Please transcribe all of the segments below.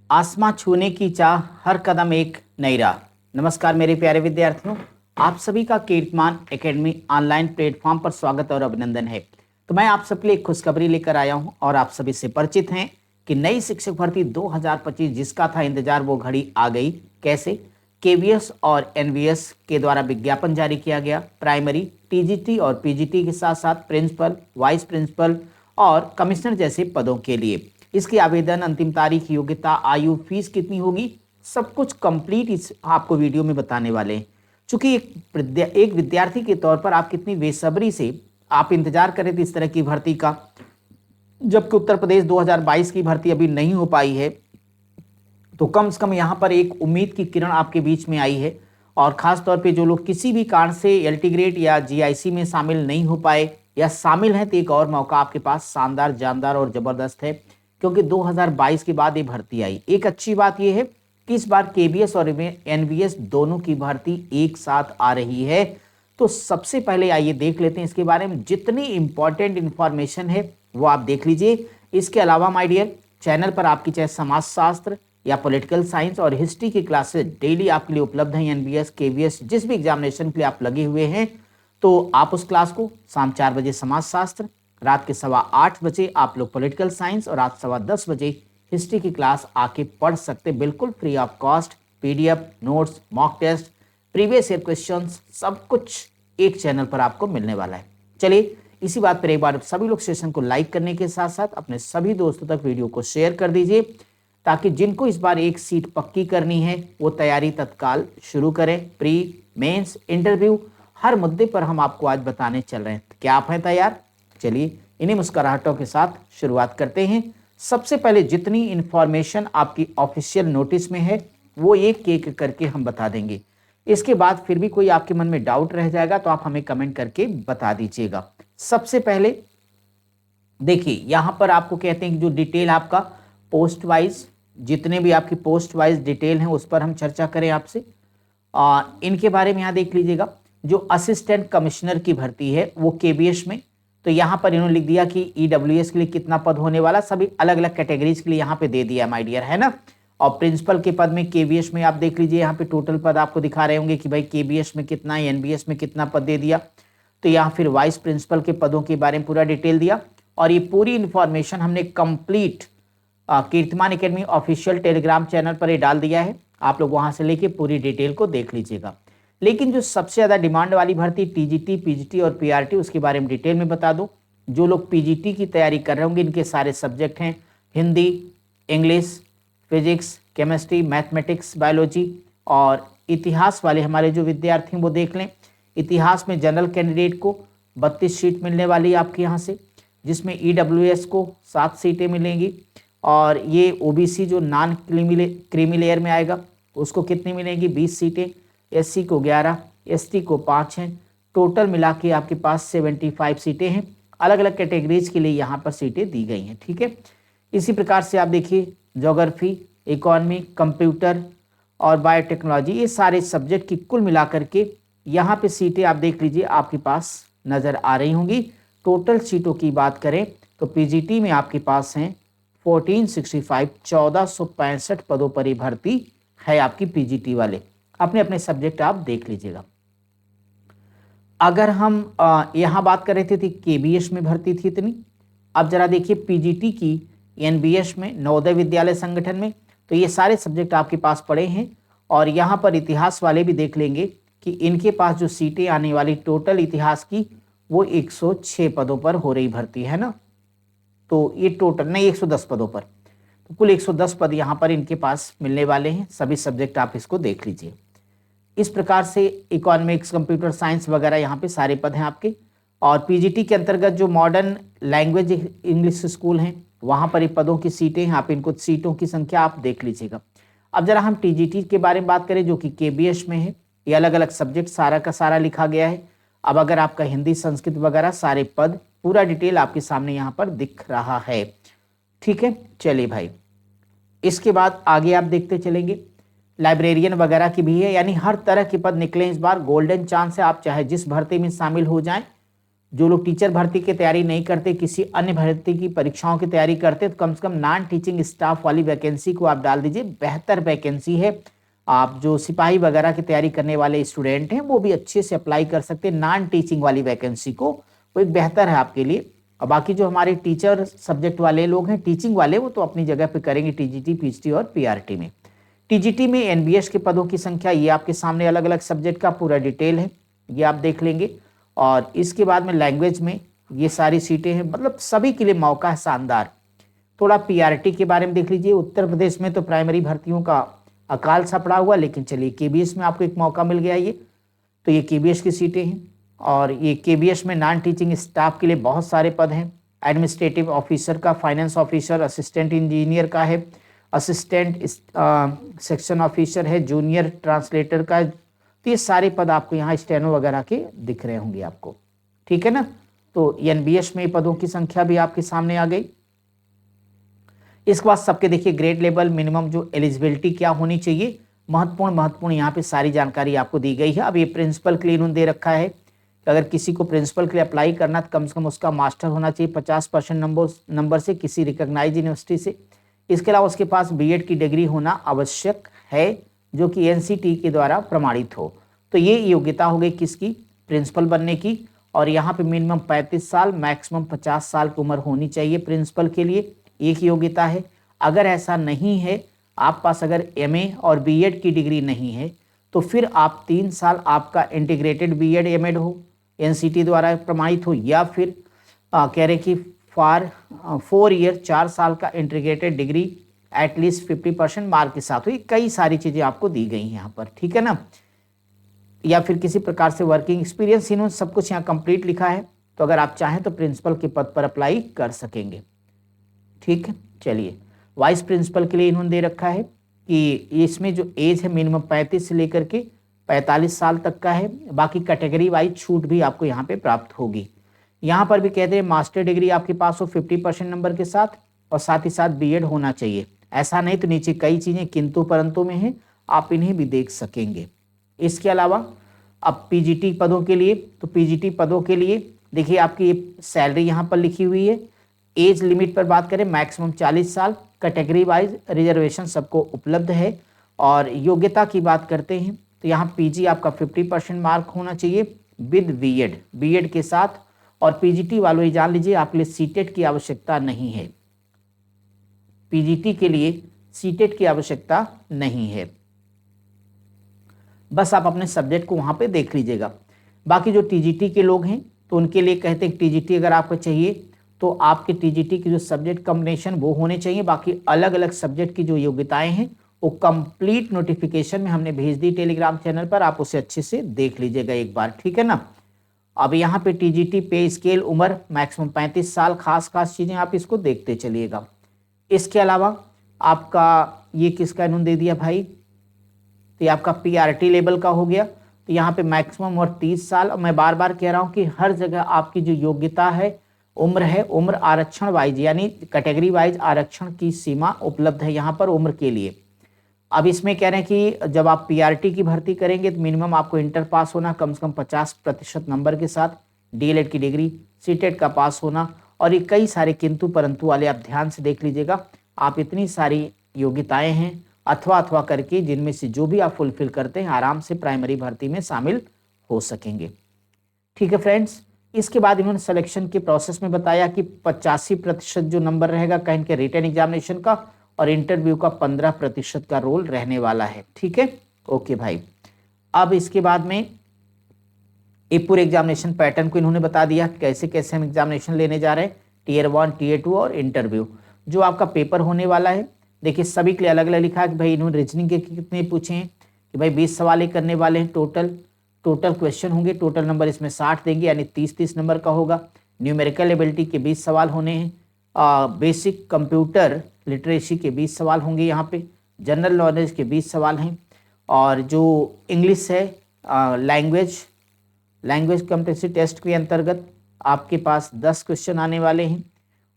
आसमां छूने की चाह, हर कदम एक नई राह। नमस्कार मेरे प्यारे विद्यार्थियों, आप सभी का कीर्तिमान एकेडमी ऑनलाइन प्लेटफॉर्म पर स्वागत और अभिनंदन है। तो मैं आप सबके लिए एक खुशखबरी लेकर आया हूं और आप सभी से परिचित हैं कि नई शिक्षक भर्ती 2025 जिसका था इंतजार वो घड़ी आ गई। कैसे? केवीएस और एनवीएस के द्वारा विज्ञापन जारी किया गया। प्राइमरी, टीजीटी और पीजीटी के साथ साथ प्रिंसिपल, वाइस प्रिंसिपल और कमिश्नर जैसे पदों के लिए इसकी आवेदन अंतिम तारीख, योग्यता, आयु, फीस कितनी होगी, सब कुछ कंप्लीट इस आपको वीडियो में बताने वाले हैं। चूंकि एक विद्यार्थी के तौर पर आप कितनी बेसब्री से आप इंतजार कर रहे थे इस तरह की भर्ती का, जबकि उत्तर प्रदेश 2022 की भर्ती अभी नहीं हो पाई है, तो कम से कम यहाँ पर एक उम्मीद की किरण आपके बीच में आई है। और खास तौर पे जो लोग किसी भी कारण से एलटी ग्रेड या जीआईसी में शामिल नहीं हो पाए या शामिल हैं, तो एक और मौका आपके पास शानदार, जानदार और जबरदस्त है, क्योंकि 2022 के बाद ये भर्ती आई। एक अच्छी बात यह है कि इस बार केबीएस और एनवीएस दोनों की भर्ती एक साथ आ रही है। तो सबसे पहले आइए देख लेते हैं इसके बारे में, जितनी इंपॉर्टेंट इंफॉर्मेशन है वो आप देख लीजिए। इसके अलावा माय डियर, चैनल पर आपकी चाहे समाजशास्त्र या पॉलिटिकल साइंस और हिस्ट्री की क्लासेस डेली आपके लिए उपलब्ध हैं। एनबीएस, केवीएस, जिस भी एग्जामिनेशन के लिए आप लगे हुए हैं, तो आप उस क्लास को शाम 4 बजे समाजशास्त्र, रात के 8:15 बजे आप लोग पॉलिटिकल साइंस और रात 10:15 बजे हिस्ट्री की क्लास आके पढ़ सकते, बिल्कुल free of cost. PDF, notes, mock test, previous year questions, सब कुछ एक चैनल पर आपको मिलने वाला है। चलिए, इसी बात पर एक बार सभी लोग सेशन को लाइक करने के साथ साथ अपने सभी दोस्तों तक वीडियो को शेयर कर दीजिए, ताकि जिनको इस बार एक सीट पक्की करनी है वो तैयारी तत्काल शुरू करें। प्री, मेंस, इंटरव्यू, हर मुद्दे पर हम आपको आज बताने चल रहे हैं। क्या आप हैं तैयार? चलिए, इन्हीं मुस्कुराहटों के साथ शुरुआत करते हैं। सबसे पहले जितनी इंफॉर्मेशन आपकी ऑफिशियल नोटिस में है वो एक एक करके हम बता देंगे। इसके बाद फिर भी कोई आपके मन में डाउट रह जाएगा तो आप हमें कमेंट करके बता दीजिएगा। सबसे पहले देखिए, यहां पर आपको कहते हैं कि जो डिटेल आपका पोस्ट वाइज, जितने भी आपकी पोस्ट वाइज डिटेल हैं उस पर हम चर्चा करें आपसे। इनके बारे में यहाँ देख लीजिएगा। जो असिस्टेंट कमिश्नर की भर्ती है वो केबीएस में, तो यहाँ पर इन्होंने लिख दिया कि ईडब्ल्यूएस के लिए कितना पद होने वाला, सभी अलग अलग कैटेगरीज के लिए यहाँ पे दे दिया माय डियर, है ना। और प्रिंसिपल के पद में केबीएस में आप देख लीजिए, यहाँ पे टोटल पद आपको दिखा रहे होंगे कि भाई केबीएस में कितना है, एनबीएस में कितना पद दे दिया। तो यहाँ फिर वाइस प्रिंसिपल के पदों के बारे में पूरा डिटेल दिया। और ये पूरी इंफॉर्मेशन हमने कंप्लीट कीर्तिमान एकेडमी ऑफिशियल टेलीग्राम चैनल पर ये डाल दिया है, आप लोग वहां से लेके पूरी डिटेल को देख लीजिएगा। लेकिन जो सबसे ज़्यादा डिमांड वाली भर्ती टीजीटी, पीजीटी और पीआरटी, उसके बारे में डिटेल में बता दूं। जो लोग पीजीटी की तैयारी कर रहे होंगे, इनके सारे सब्जेक्ट हैं Hindi, English, physics, chemistry, mathematics, biology और इतिहास वाले हमारे जो विद्यार्थी हैं वो देख लें। इतिहास में जनरल कैंडिडेट को 32 सीट मिलने वाली है आपके यहाँ से, जिसमें ईडब्ल्यूएस को 7 सीटें मिलेंगी। और ये ओबीसी जो नॉन क्रीमी लेयर में आएगा उसको कितनी मिलेंगी? 20 सीटें। एससी को 11, एसटी को 5 हैं। टोटल मिला के आपके पास 75 सीटें हैं। अलग अलग कैटेगरीज के लिए यहाँ पर सीटें दी गई हैं, ठीक है। इसी प्रकार से आप देखिए, ज्योग्राफी, इकोनॉमी, कंप्यूटर और बायोटेक्नोलॉजी, ये सारे सब्जेक्ट की कुल मिलाकर के यहाँ पे सीटें आप देख लीजिए आपके पास नज़र आ रही होंगी। टोटल सीटों की बात करें तो पीजीटी में आपके पास हैं 1465, 1465 पदों पर ये भर्ती है आपकी पीजीटी वाले। अपने अपने सब्जेक्ट आप देख लीजिएगा। अगर हम यहाँ बात कर रहे थे तो केबीएस में भर्ती थी इतनी। अब जरा देखिए पीजीटी की एनबीएस में, नवोदय विद्यालय संगठन में, तो ये सारे सब्जेक्ट आपके पास पड़े हैं। और यहाँ पर इतिहास वाले भी देख लेंगे कि इनके पास जो सीटें आने वाली टोटल इतिहास की वो 106 पदों पर हो रही भर्ती है ना। तो ये टोटल नहीं, 110 पदों पर, तो कुल 110 पद यहाँ पर इनके पास मिलने वाले हैं। सभी सब्जेक्ट आप इसको देख लीजिए। इस प्रकार से इकोनॉमिक्स, कंप्यूटर साइंस वगैरह यहाँ पे सारे पद हैं आपके। और पीजीटी के अंतर्गत जो मॉडर्न लैंग्वेज इंग्लिश स्कूल हैं वहाँ पर ये पदों की सीटें हैं, आप इनको सीटों की संख्या आप देख लीजिएगा। अब जरा हम टीजीटी के बारे में बात करें जो कि केबीएस में है, ये अलग अलग सब्जेक्ट सारा का सारा लिखा गया है। अब अगर आपका हिंदी, संस्कृत वगैरह सारे पद, पूरा डिटेल आपके सामने यहाँ पर दिख रहा है, ठीक है। चलिए भाई, इसके बाद आगे आप देखते चलेंगे। लाइब्रेरियन वगैरह की भी है, यानी हर तरह के पद निकले इस बार। गोल्डन चांस है, आप चाहे जिस भर्ती में शामिल हो जाएं, जो लोग टीचर भर्ती की तैयारी नहीं करते, किसी अन्य भर्ती की परीक्षाओं की तैयारी करते, तो कम से कम नॉन टीचिंग स्टाफ वाली वैकेंसी को आप डाल दीजिए, बेहतर वैकेंसी है। आप जो सिपाही वगैरह की तैयारी करने वाले स्टूडेंट हैं वो भी अच्छे से अप्लाई कर सकते हैं नॉन टीचिंग वाली वैकेंसी को, वो एक बेहतर है आपके लिए। और बाकी जो हमारे टीचर सब्जेक्ट वाले लोग हैं, टीचिंग वाले, वो तो अपनी जगह पे करेंगे टीजीटी, पीएचडी और पीआरटी में। टीजीटी में एनबीएस के पदों की संख्या, ये आपके सामने अलग अलग सब्जेक्ट का पूरा डिटेल है, ये आप देख लेंगे। और इसके बाद में लैंग्वेज में ये सारी सीटें हैं, मतलब सभी के लिए मौका है शानदार। थोड़ा पीआरटी के बारे में देख लीजिए। उत्तर प्रदेश में तो प्राइमरी भर्तियों का अकाल सा पड़ा हुआ, लेकिन चलिए केबीएस में आपको एक मौका मिल गया। ये तो ये केबीएस की सीटें हैं, और ये केबीएस में नॉन टीचिंग स्टाफ के लिए बहुत सारे पद हैं। एडमिनिस्ट्रेटिव ऑफिसर का, फाइनेंस ऑफिसर, असिस्टेंट इंजीनियर का है, असिस्टेंट सेक्शन ऑफिसर है, जूनियर ट्रांसलेटर का। तो ये सारे पद आपको यहाँ स्टेनो वगैरह के दिख रहे होंगे आपको, ठीक है ना। तो एनबीएस में पदों की संख्या भी आपके सामने आ गई। इसके बाद सबके देखिए ग्रेड लेवल, मिनिमम जो एलिजिबिलिटी क्या होनी चाहिए, महत्वपूर्ण यहाँ पे सारी जानकारी आपको दी गई है। अब ये प्रिंसिपल के लिए इन्होंने दे रखा है कि अगर किसी को प्रिंसिपल के लिए अप्लाई करना तो कम से कम उसका मास्टर होना चाहिए 50% नंबर से किसी रिकॉग्नाइज यूनिवर्सिटी से। इसके अलावा उसके पास बीएड की डिग्री होना आवश्यक है, जो कि एनसीटी के द्वारा प्रमाणित हो। तो ये योग्यता हो गई किसकी, प्रिंसिपल बनने की। और यहाँ पे मिनिमम 35 साल, मैक्सिमम 50 साल की उम्र होनी चाहिए प्रिंसिपल के लिए, एक योग्यता है। अगर ऐसा नहीं है, आप पास अगर एमए और बीएड की डिग्री नहीं है, तो फिर आप 3 साल आपका इंटीग्रेटेड बीएड एमएड हो, एनसीटी द्वारा प्रमाणित हो, या फिर कह रहे कि 4 ईयर 4 साल का इंटीग्रेटेड डिग्री एटलीस्ट 50% मार्क के साथ हुई। कई सारी चीज़ें आपको दी गई हैं यहाँ पर, ठीक है ना। या फिर किसी प्रकार से वर्किंग एक्सपीरियंस, इन्होंने सब कुछ यहाँ कंप्लीट लिखा है। तो अगर आप चाहें तो प्रिंसिपल के पद पर अप्लाई कर सकेंगे, ठीक है। चलिए, वाइस प्रिंसिपल के लिए इन्होंने दे रखा है कि इसमें जो एज है मिनिमम 35 से लेकर के 45 साल तक का है। बाकी कैटेगरी वाइज छूट भी आपको यहाँ पे प्राप्त होगी। यहाँ पर भी कहते हैं मास्टर डिग्री आपके पास हो 50% नंबर के साथ, और साथ ही साथ बीएड होना चाहिए। ऐसा नहीं तो नीचे कई चीज़ें किंतु परंतु में हैं, आप इन्हें भी देख सकेंगे। इसके अलावा अब पीजीटी पदों के लिए, तो पीजीटी पदों के लिए देखिए आपकी सैलरी यहाँ पर लिखी हुई है। एज लिमिट पर बात करें, मैक्सिमम 40 साल, कैटेगरी वाइज रिजर्वेशन सबको उपलब्ध है। और योग्यता की बात करते हैं तो यहाँ पीजी आपका 50% मार्क होना चाहिए विद बीएड के साथ। और पीजीटी वालों ये जान लीजिए, आपके लिए सीटेट की आवश्यकता नहीं है, पीजीटी के लिए सीटेट की आवश्यकता नहीं है, बस आप अपने सब्जेक्ट को वहाँ पे देख लीजिएगा। बाकी जो टीजीटी के लोग हैं तो उनके लिए कहते हैं टीजीटी अगर आपको चाहिए तो आपके टीजीटी की जो सब्जेक्ट कॉम्बिनेशन वो होने चाहिए। बाकी अलग अलग सब्जेक्ट की जो योग्यताएं हैं वो कंप्लीट नोटिफिकेशन में हमने भेज दी टेलीग्राम चैनल पर, आप उसे अच्छे से देख लीजिएगा एक बार, ठीक है ना। अब यहाँ पे टीजीटी पे स्केल, उम्र मैक्सिमम 35 साल, खास चीज़ें आप इसको देखते चलिएगा। इसके अलावा आपका ये किसका इन्होंने दे दिया भाई, तो ये आपका पीआरटी लेवल का हो गया। तो यहाँ पे मैक्सिमम और 30 साल। मैं बार बार कह रहा हूँ कि हर जगह आपकी जो योग्यता है, उम्र है, उम्र आरक्षण वाइज यानी कैटेगरी वाइज आरक्षण की सीमा उपलब्ध है यहाँ पर उम्र के लिए। अब इसमें कह रहे हैं कि जब आप पीआरटी की भर्ती करेंगे तो मिनिमम आपको इंटर पास होना कम से कम 50% नंबर के साथ, डीएलएड की डिग्री, सीटेट का पास होना, और ये कई सारे किंतु परंतु वाले आप ध्यान से देख लीजिएगा। आप इतनी सारी योग्यताएं हैं अथवा करके, जिनमें से जो भी आप फुलफिल करते हैं आराम से प्राइमरी भर्ती में शामिल हो सकेंगे, ठीक है फ्रेंड्स। इसके बाद इन्होंने सिलेक्शन के प्रोसेस में बताया कि 85% जो नंबर रहेगा कहीं के रिटन एग्जामिनेशन का, और इंटरव्यू का 15% का रोल रहने वाला है, ठीक है। ओके भाई, अब इसके बाद में ये पूरे एग्जामिनेशन पैटर्न को इन्होंने बता दिया कैसे कैसे हम एग्जामिनेशन लेने जा रहे हैं, टीयर 1, टीयर 2 और इंटरव्यू। जो आपका पेपर होने वाला है, देखिए सभी के लिए अलग अलग लिखा है कि भाई इन्होंने रीजनिंग के कितने पूछे हैं, कि भाई 20 सवाल ही करने वाले हैं, टोटल क्वेश्चन होंगे, टोटल नंबर इसमें 60 देंगे यानी 30 नंबर का होगा। न्यूमेरिकल एबिलिटी के 20 सवाल होने हैं, बेसिक कंप्यूटर लिटरेसी के 20 सवाल होंगे यहाँ पे, जनरल नॉलेज के 20 सवाल हैं, और जो इंग्लिश है लैंग्वेज कॉम्पिटेंसी टेस्ट के अंतर्गत आपके पास 10 क्वेश्चन आने वाले हैं,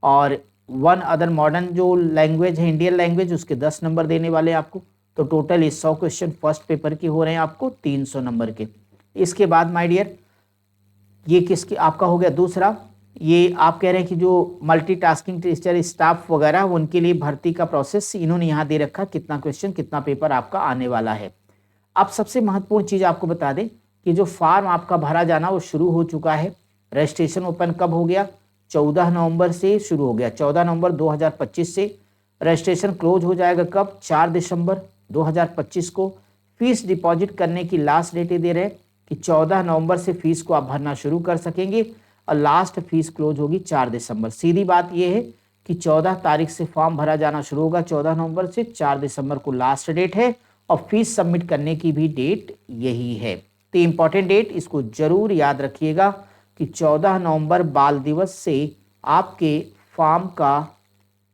और 1 अदर मॉडर्न जो लैंग्वेज है इंडियन लैंग्वेज उसके 10 नंबर देने वाले हैं आपको। तो टोटल ये 100 क्वेश्चन फर्स्ट पेपर के हो रहे हैं आपको 300 नंबर के। इसके बाद माय डियर ये किसकी आपका हो गया दूसरा। ये आप कह रहे हैं कि जो मल्टीटास्किंग टीचर स्टाफ वगैरह उनके लिए भर्ती का प्रोसेस इन्होंने यहाँ दे रखा, कितना क्वेश्चन कितना पेपर आपका आने वाला है। अब सबसे महत्वपूर्ण चीज़ आपको बता दें कि जो फॉर्म आपका भरा जाना वो शुरू हो चुका है। रजिस्ट्रेशन ओपन कब हो गया? 14 नवंबर से शुरू हो गया। 14 नवंबर 2025 से रजिस्ट्रेशन क्लोज हो जाएगा कब? 4 दिसंबर 2025 को। फीस डिपॉजिट करने की लास्ट डेट दे रहे हैं कि 14 नवंबर से फीस को आप भरना शुरू कर सकेंगे और लास्ट फीस क्लोज होगी 4 दिसंबर। सीधी बात यह है कि 14 तारीख से फॉर्म भरा जाना शुरू होगा, 14 नवंबर से 4 दिसंबर को लास्ट डेट है और फीस सबमिट करने की भी डेट यही है। तो इंपॉर्टेंट डेट इसको जरूर याद रखिएगा कि 14 नवंबर बाल दिवस से आपके फॉर्म का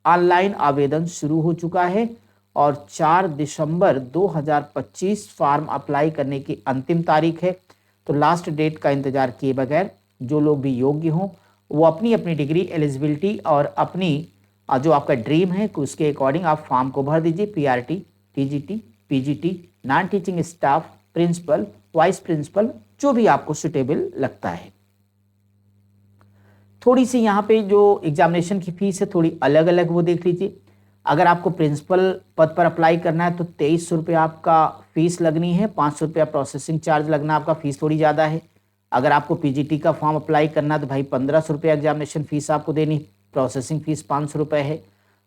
ऑनलाइन आवेदन शुरू हो चुका है और 4 दिसंबर 2025 फॉर्म अप्लाई करने की अंतिम तारीख है। तो लास्ट डेट का इंतजार किए बगैर जो लोग भी योग्य हों वो अपनी अपनी डिग्री एलिजिबिलिटी और अपनी जो आपका ड्रीम है उसके अकॉर्डिंग आप फॉर्म को भर दीजिए। PRT, TGT, PGT, non teaching staff, principal, vice principal, जो भी आपको सुटेबल लगता है। थोड़ी सी यहाँ पे जो एग्जामिनेशन की फीस है थोड़ी अलग अलग, वो देख लीजिए। अगर आपको प्रिंसिपल पद पर अप्लाई करना है तो 2300 रुपये आपका फीस लगनी है, 500 रुपया प्रोसेसिंग चार्ज लगना, आपका फीस थोड़ी ज़्यादा है। अगर आपको पीजीटी का फॉर्म अप्लाई करना है तो भाई 1500 रुपया एग्जामिनेशन फीस आपको देनी, प्रोसेसिंग फीस 500 रुपये है।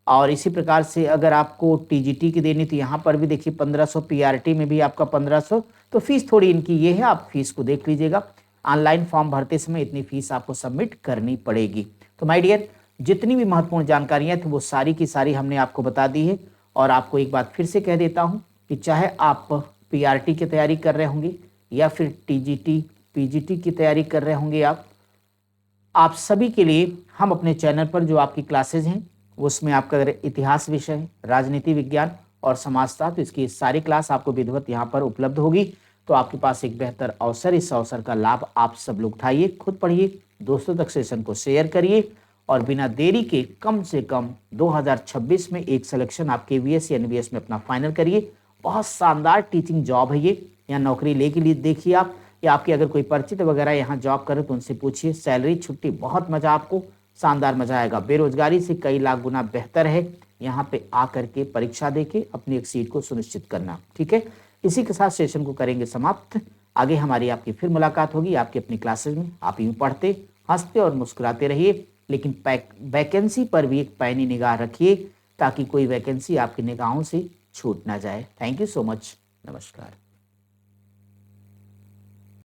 और इसी प्रकार से अगर आपको टीजीटी की देनी तो यहाँ पर भी देखिए 1500, पीआरटी में भी आपका 1500। तो फीस थोड़ी इनकी ये है, आप फीस को देख लीजिएगा। ऑनलाइन फॉर्म भरते समय इतनी फीस आपको सबमिट करनी पड़ेगी। तो माय डियर, जितनी भी महत्वपूर्ण जानकारियाँ थी वो सारी की सारी हमने आपको बता दी है। और आपको एक बात फिर से कह देता हूँ कि चाहे आप पीआरटी की तैयारी कर रहे होंगे या फिर टीजीटी, पीजीटी की तैयारी कर रहे होंगे, आप सभी के लिए हम अपने चैनल पर जो आपकी क्लासेज हैं उसमें आपका अगर इतिहास विषय, राजनीति विज्ञान और समाजशास्त्र, तो इसकी सारी क्लास आपको विधिवत यहाँ पर उपलब्ध होगी। तो आपके पास एक बेहतर अवसर, इस अवसर का लाभ आप सब लोग उठाइए, खुद पढ़िए, दोस्तों तक सेशन को शेयर करिए और बिना देरी के कम से कम 2026 में एक सिलेक्शन आप केवीएस या एनवीएस में अपना फाइनल करिए। बहुत शानदार टीचिंग जॉब है ये, यहाँ नौकरी लेके लिए देखिए आप, या आपके अगर कोई परिचित वगैरह यहाँ जॉब करे तो उनसे पूछिए। सैलरी, छुट्टी, बहुत मजा, आपको शानदार मजा आएगा। बेरोजगारी से कई लाख गुना बेहतर है यहाँ पे आकर के परीक्षा देके अपनी एक सीट को सुनिश्चित करना। ठीक है, इसी के साथ सेशन को करेंगे समाप्त। आगे हमारी आपकी फिर मुलाकात होगी आपकी अपनी क्लासेज में। आप यूँ पढ़ते, हंसते और मुस्कुराते रहिए, लेकिन वैकेंसी पर भी एक पैनी निगाह रखिए ताकि कोई वैकेंसी आपकी निगाहों से छूट ना जाए। Thank you so much. नमस्कार।